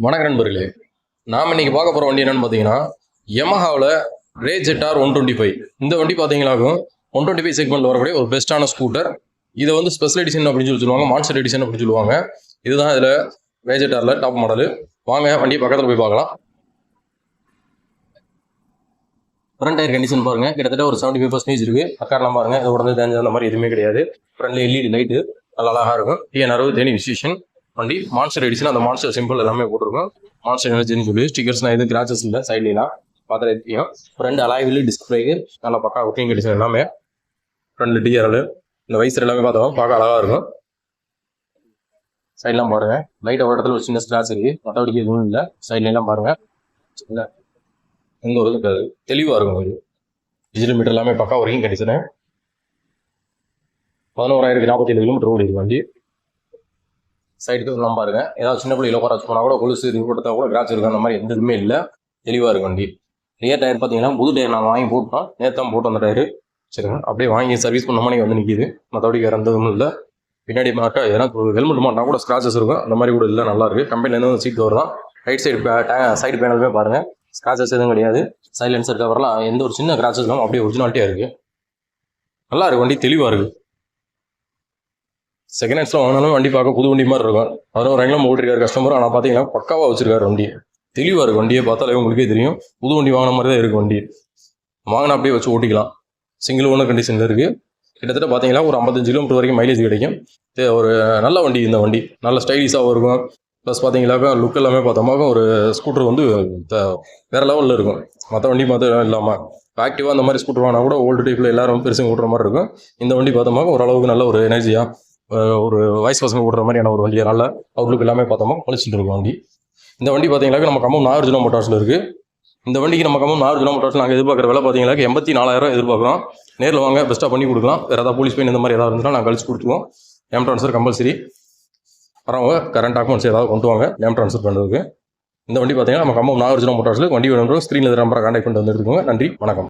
வணக்க நண்பர்களே, நாம் இன்னைக்கு பார்க்க போகிற வண்டி என்னன்னு பார்த்தீங்கன்னா யமஹாவில் ரே ZR 125. இந்த வண்டி பார்த்தீங்கன்னாக்கும் 125 செக்மெண்ட்டில் வரக்கூடிய ஒரு பெஸ்ட்டான ஸ்கூட்டர். இதை வந்து ஸ்பெஷல் எடிஷன் அப்படின்னு சொல்லுவாங்க, மான்ஸ்டர் எடிஷன் அப்படின்னு சொல்லுவாங்க. இதுதான் இதில் ரே ZRல டாப் மாடல். வாங்க வண்டி பக்கத்தில் போய் பார்க்கலாம். ஃப்ரண்ட் டயர் கண்டிஷன் பாருங்க, கிட்டத்தட்ட ஒரு 75% இருக்கு. அக்காரெல்லாம் பாருங்க, இது உடனே தேஞ்ச அந்த மாதிரி எதுவுமே கிடையாது. ஃப்ரண்ட்ல LED லைட்டு நல்லா அழகாக இருக்கும். TN60 தேனி விசேஷன் வண்டி. மான்ஸ்டர் எடிஷன், அந்த மான்ஸ்டர் சிம்பிள் எல்லாமே போட்டிருக்கும். மான்ஸ்டர் எனர்ஜின்னு சொல்லி ஸ்டிக்கர்ஸ்லாம் எதுவும் கிராச்சஸ் இல்லை சைட்லாம் பார்த்தா தெரியும். ஃப்ரண்ட் அலாய்வில் டிஸ்க் பிரேக்கு நல்லா பக்கா ஒர்க்கிங் கண்டிஷன் எல்லாமே. ஃப்ரண்ட்ல டிஆர்எல் இந்த வைசர் எல்லாமே பார்த்தோம் பார்க்க அழகாக இருக்கும். சைட்லாம் பாருங்க, லைட் ஒரு இடத்துல ஒரு சின்ன ஸ்கிராச் இருக்கு, மற்றபடிக்கு எதுவும் இல்லை. சைட்லாம் பாருங்க, இல்லை எந்த ஒரு இருக்காது, தெளிவாக இருக்கும். ஒரு டிஜிட்டல் மீட்டர் எல்லாமே பக்கா ஒர்க்கிங் கண்டிஷனு. 11,047 கிலோமீட்டர் ஓடி இருக்கு வண்டி. சைடுக்கு எல்லாம் பாருங்க, ஏதாவது சின்ன பிள்ளைகளை குறைச்சி போனால் கூட கொலுசு இது கொடுத்தா கூட கிராச் இருக்கும், அந்த மாதிரி எந்த இதுவுமே இல்லை, தெளிவாக இருக்கும் வண்டி. ரியர் டயர் பார்த்தீங்கன்னா புது டயர் நான் வாங்கி போட்டோம், நேற்று தான் போட்டு வந்த டயரு. சரிங்க, அப்படியே வாங்கி சர்வீஸ் பண்ண மாதிரி வந்து நிற்கிது, மற்றபடி வேறு எந்த இதுவும் இல்லை. பின்னாடி மாட்டா ஏன்னா ஹெல்மெட் மாட்டினா கூட ஸ்க்ராச்சஸ் இருக்கும், அந்த மாதிரி கூட இல்லை, நல்லா இருக்குது. கம்பெனிலேருந்து சீட் கவர் தான். ரைட் சைடு பேனலுமே பாருங்கள், ஸ்க்ராச்சஸ் எதுவும் கிடையாது. சைலன்சர் கவர்லாம் எந்த ஒரு சின்ன கிராச்சஸ் இல்லாமல் அப்படியே ஒரிஜினாலிட்டியாக இருக்குது. நல்லா இருக்குது வண்டி, தெளிவாக இருக்குது. செகண்ட் ஹேண்ட்ஸில் வாங்கினாலும் வண்டி பார்க்க புது வண்டி மாதிரி இருக்கும். 11,000 ஓட்டிருக்காரு கஸ்டமர், ஆனால் பார்த்தீங்கன்னா பக்காவாக வச்சிருக்காரு வண்டி. தெளிவாக இருக்குது, வண்டியை பார்த்தாலே உங்களுக்கே தெரியும் புது வண்டி வாங்கின மாதிரி தான் இருக்குது வண்டி. வாங்கினா அப்படியே வச்சு ஓட்டிக்கலாம். சிங்கிள் ஓனர் கண்டிஷனில் இருக்குது. கிட்டத்தட்ட பார்த்தீங்கன்னா ஒரு 55 கிலோமீட்டர் வரைக்கும் மைலேஜ் கிடைக்கும். ஒரு நல்ல வண்டி, இந்த வண்டி நல்ல ஸ்டைலிஷாகவும் இருக்கும். ப்ளஸ் பார்த்தீங்கன்னாக்கா லுக் எல்லாமே பார்த்தோம்னாக்கா ஒரு ஸ்கூட்டர் வந்து வேறு லெவலில் இருக்கும். மற்ற வண்டி மாற்ற இல்லாமல் ஆக்டிவாக அந்த மாதிரி ஸ்கூட்டர் வாங்கினா கூட ஓல்டு டைப்பில் எல்லாரும் பெருசுங்க ஓட்டுற மாதிரி இருக்கும். இந்த வண்டி பார்த்தோம்னா ஓரளவுக்கு நல்ல ஒரு எனர்ஜியாக ஒரு வயசு பசங்க ஓடுற மாதிரியான ஒரு வண்டியை நல்ல அவுட்லுக் எல்லாமே பார்த்தோமா குளிச்சுட்டு இருக்கும் வண்டி. இந்த வண்டி பார்த்தீங்கன்னாக்க நம்ம கம்பம் நாகார்ஜுனா மோட்டார்ஸில் இருக்குது. இந்த வண்டிக்கு நம்ம கம்பம் நாகார்ஜுனா மோட்டார்ஸ் நாங்கள் எதிர்பார்க்குற விலை பார்த்தீங்கன்னா 84,000 எதிர்பார்க்குறோம். நேரில் வாங்க, பெஸ்ட்டாக பண்ணி கொடுக்கலாம். வேறு ஏதாவது போலீஸ் பெயின் இந்த மாதிரி ஏதாவது இருந்தாலும் நாங்கள் கழிச்சு கொடுத்துருவோம். Name transfer compulsory. வரவங்க கரண்ட் டாக்குமெண்ட்ஸ் ஏதாவது கொண்டு வாங்க நேம் ட்ரான்ஸ்ஃபர் பண்ணுறதுக்கு. இந்த வண்டி பார்த்தீங்கன்னா நம்ம கம்பம் நாகார்ஜுனா மோட்டார்ஸில் வண்டி வேணும். ஸ்க்ரீனில் நம்பரை கான்டாக்ட் பண்ணிட்டு வந்து எடுத்துக்கோங்க. நன்றி, வணக்கம்.